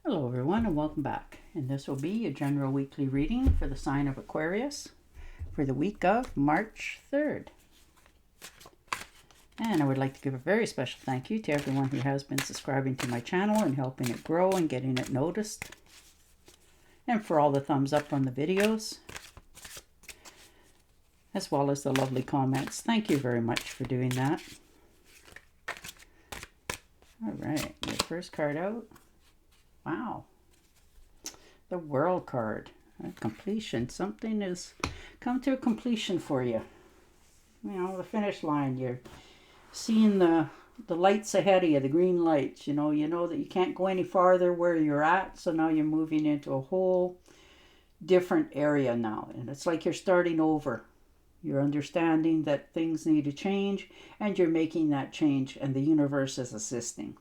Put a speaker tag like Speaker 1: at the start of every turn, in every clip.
Speaker 1: Hello everyone and welcome back. And this will be a general weekly reading for the sign of Aquarius for the week of March 3rd. And I would like to give a very special thank you to everyone who has been subscribing to my channel and helping it grow and getting it noticed. And for all the thumbs up on the videos, as well as the lovely comments. Thank you very much for doing that. All right, your first card out. Wow. The World card. Completion. Something has come to a completion for you. You know, the finish line. You're seeing the lights ahead of you, the green lights. You know that you can't go any farther where you're at. So now you're moving into a whole different area now. And it's like you're starting over. You're understanding that things need to change and you're making that change and the universe is assisting.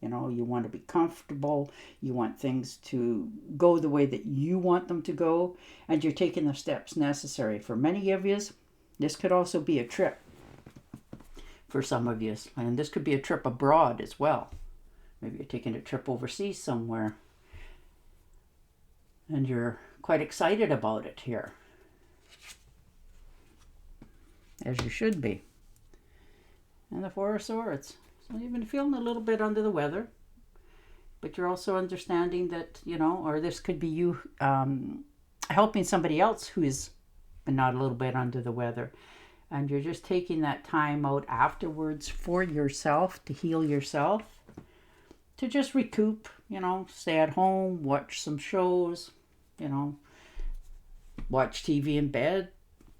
Speaker 1: You know, you want to be comfortable. You want things to go the way that you want them to go. And you're taking the steps necessary. For many of you, this could also be a trip. For some of you. And this could be a trip abroad as well. Maybe you're taking a trip overseas somewhere. And you're quite excited about it here. As you should be. And the Four of Swords. So you've been feeling a little bit under the weather, but you're also understanding that, you know, or this could be you helping somebody else who is not a little bit under the weather. And you're just taking that time out afterwards for yourself, to heal yourself, to just recoup, you know, stay at home, watch some shows, you know, watch TV in bed,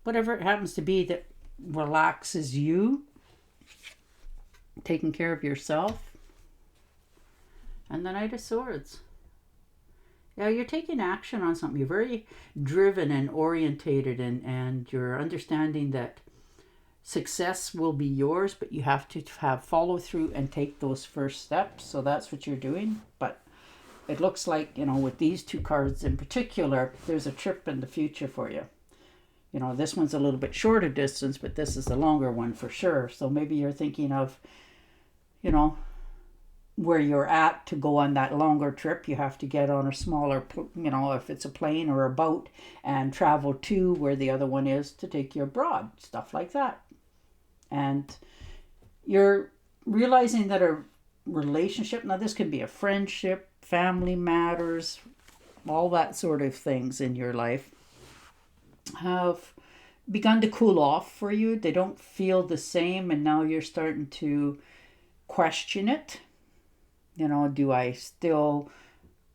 Speaker 1: whatever it happens to be that relaxes you. Taking care of yourself. And the Knight of Swords. Yeah, you're taking action on something. You're very driven and orientated, and you're understanding that success will be yours, but you have to have follow through and take those first steps. So that's what you're doing. But it looks like, you know, with these two cards in particular, there's a trip in the future for you. You know, this one's a little bit shorter distance, but this is the longer one for sure. So maybe you're thinking of, you know, where you're at to go on that longer trip. You have to get on a smaller, you know, if it's a plane or a boat, and travel to where the other one is to take you abroad, stuff like that. And you're realizing that a relationship, now this could be a friendship, family matters, all that sort of things in your life, have begun to cool off for you. They don't feel the same, and now you're starting to question it. You know,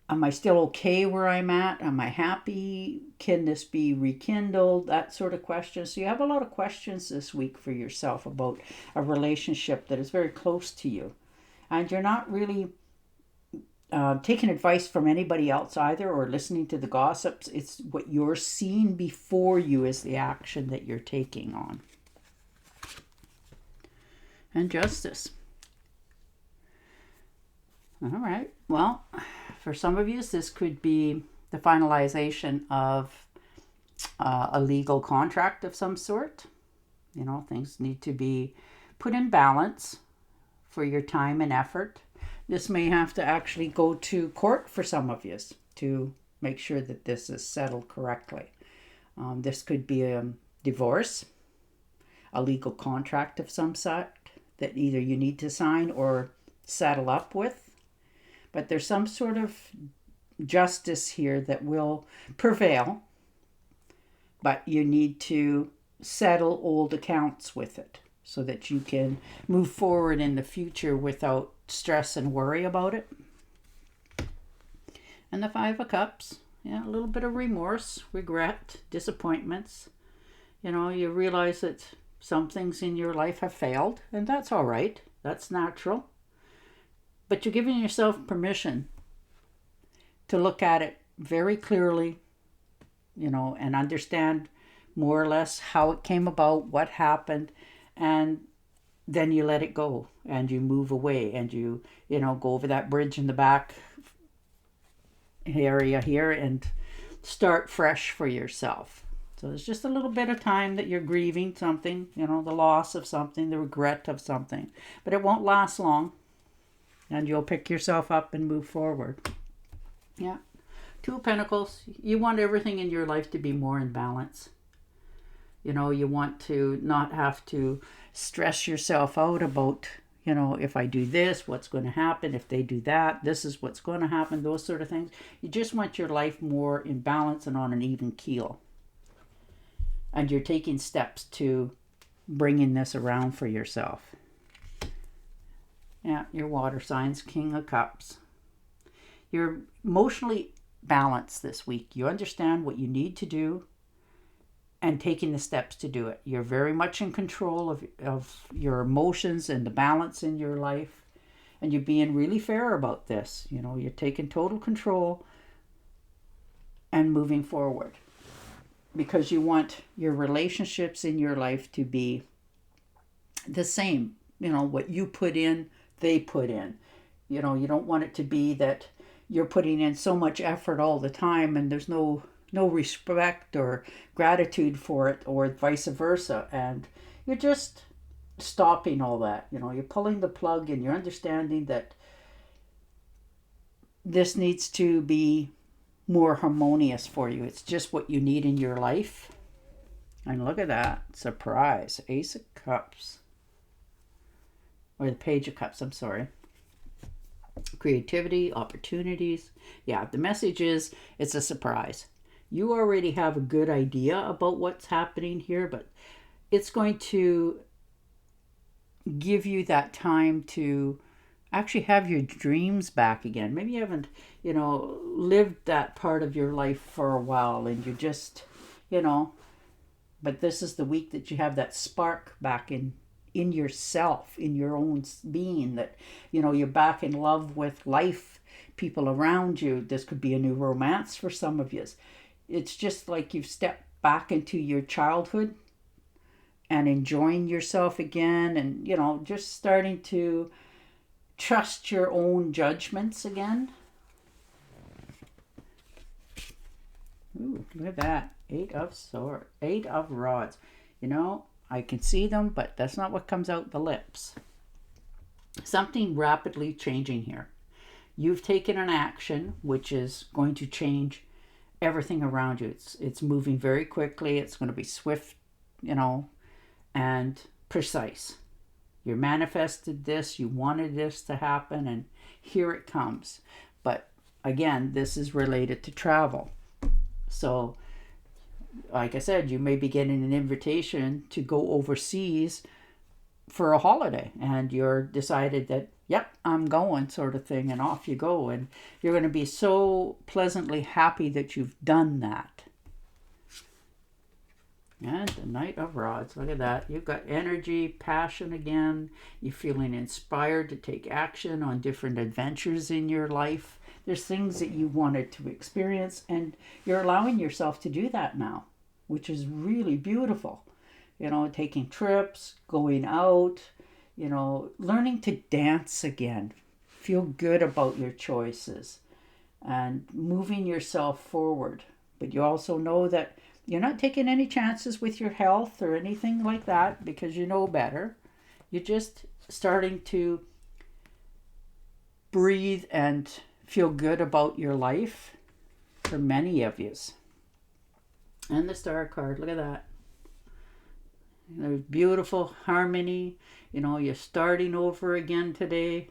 Speaker 1: am I still okay where I'm at? Am I happy? Can this be rekindled? That sort of question. So you have a lot of questions this week for yourself about a relationship that is very close to you. And you're not really taking advice from anybody else either, or listening to the gossips. It's what you're seeing before you is the action that you're taking on. And Justice. All right. Well, for some of you, this could be the finalization of a legal contract of some sort. You know, things need to be put in balance for your time and effort. This may have to actually go to court for some of you to make sure that this is settled correctly. This could be a divorce, a legal contract of some sort that either you need to sign or settle up with. But there's some sort of justice here that will prevail, but you need to settle old accounts with it so that you can move forward in the future without stress and worry about it. And the Five of Cups, yeah, a little bit of remorse, regret, disappointments. You know, you realize that some things in your life have failed, and that's all right. That's natural. But you're giving yourself permission to look at it very clearly, you know, and understand more or less how it came about, what happened, and then you let it go and you move away and you know, go over that bridge in the back area here and start fresh for yourself. So there's just a little bit of time that you're grieving something, you know, the loss of something, the regret of something, but it won't last long. And you'll pick yourself up and move forward. Yeah. Two of Pentacles. You want everything in your life to be more in balance. You know, you want to not have to stress yourself out about, you know, if I do this, what's going to happen? If they do that, this is what's going to happen, those sort of things. You just want your life more in balance and on an even keel. And you're taking steps to bringing this around for yourself. Yeah, your water signs, King of Cups. You're emotionally balanced this week. You understand what you need to do and taking the steps to do it. You're very much in control of your emotions and the balance in your life. And you're being really fair about this. You know, you're taking total control and moving forward. Because you want your relationships in your life to be the same. You know, what you put in, they put in. You know, you don't want it to be that you're putting in so much effort all the time and there's no respect or gratitude for it, or vice versa, and you're just stopping all that. You know, you're pulling the plug and you're understanding that this needs to be more harmonious for you. It's just what you need in your life. And look at that, surprise, Ace of Cups, or the Page of Cups, I'm sorry. Creativity, opportunities. Yeah, the message is it's a surprise. You already have a good idea about what's happening here, but it's going to give you that time to actually have your dreams back again. Maybe you haven't, you know, lived that part of your life for a while and you just, you know, but this is the week that you have that spark back in yourself, in your own being, that, you know, you're back in love with life, people around you. This could be a new romance for some of you. It's just like you've stepped back into your childhood and enjoying yourself again, and, you know, just starting to trust your own judgments again. Ooh, look at that. 8 of Swords, 8 of Rods. You know, I can see them, but that's not what comes out the lips. Something rapidly changing here. You've taken an action which is going to change everything around you. It's moving very quickly. It's going to be swift, you know, and precise. You manifested this, you wanted this to happen, and here it comes. But again, this is related to travel. So, like I said, you may be getting an invitation to go overseas for a holiday, and you're decided that, yep, I'm going, sort of thing, and off you go. And you're going to be so pleasantly happy that you've done that. And the Knight of Rods, look at that. You've got energy, passion again. You're feeling inspired to take action on different adventures in your life. There's things that you wanted to experience, and you're allowing yourself to do that now, which is really beautiful. You know, taking trips, going out, you know, learning to dance again. Feel good about your choices and moving yourself forward. But you also know that you're not taking any chances with your health or anything like that, because you know better. You're just starting to breathe and feel good about your life, for many of you. And the Star card, look at that. There's beautiful harmony. You know, you're starting over again today.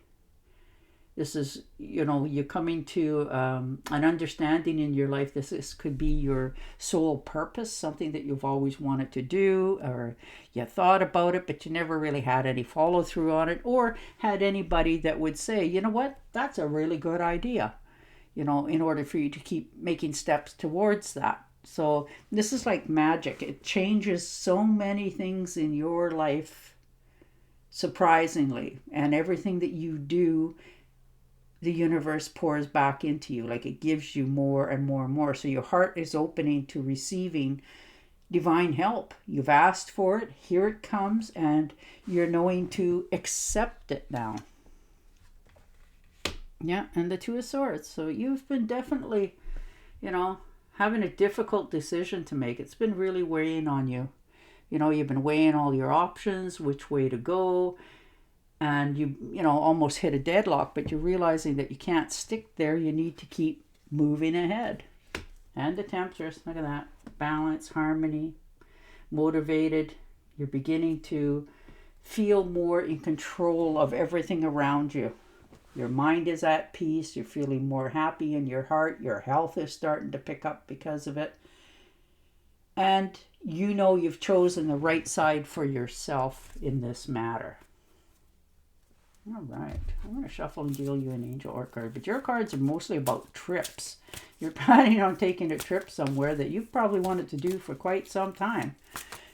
Speaker 1: This is, you know, you're coming to an understanding in your life. This could be your soul purpose, something that you've always wanted to do, or you thought about it, but you never really had any follow through on it, or had anybody that would say, you know what, that's a really good idea, you know, in order for you to keep making steps towards that. So this is like magic. It changes so many things in your life, surprisingly, and everything that you do, the universe pours back into you. Like, it gives you more and more and more. So your heart is opening to receiving divine help. You've asked for it, here it comes, and you're knowing to accept it now. Yeah, and the Two of Swords. So you've been definitely, you know, having a difficult decision to make. It's been really weighing on you. You know, you've been weighing all your options, which way to go, and you know, almost hit a deadlock, but you're realizing that you can't stick there. You need to keep moving ahead. And the Temptress, look at that. Balance, harmony, motivated. You're beginning to feel more in control of everything around you. Your mind is at peace. You're feeling more happy in your heart. Your health is starting to pick up because of it. And you know you've chosen the right side for yourself in this matter. All right. I'm going to shuffle and deal you an angel or card. But your cards are mostly about trips. You're planning on taking a trip somewhere that you've probably wanted to do for quite some time.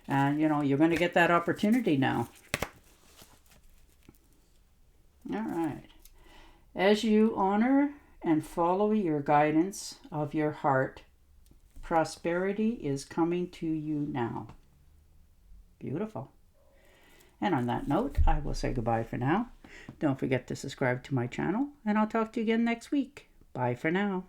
Speaker 1: And, you know, you're going to get that opportunity now. All right. As you honor and follow your guidance of your heart, prosperity is coming to you now. Beautiful. And on that note, I will say goodbye for now. Don't forget to subscribe to my channel, and I'll talk to you again next week. Bye for now.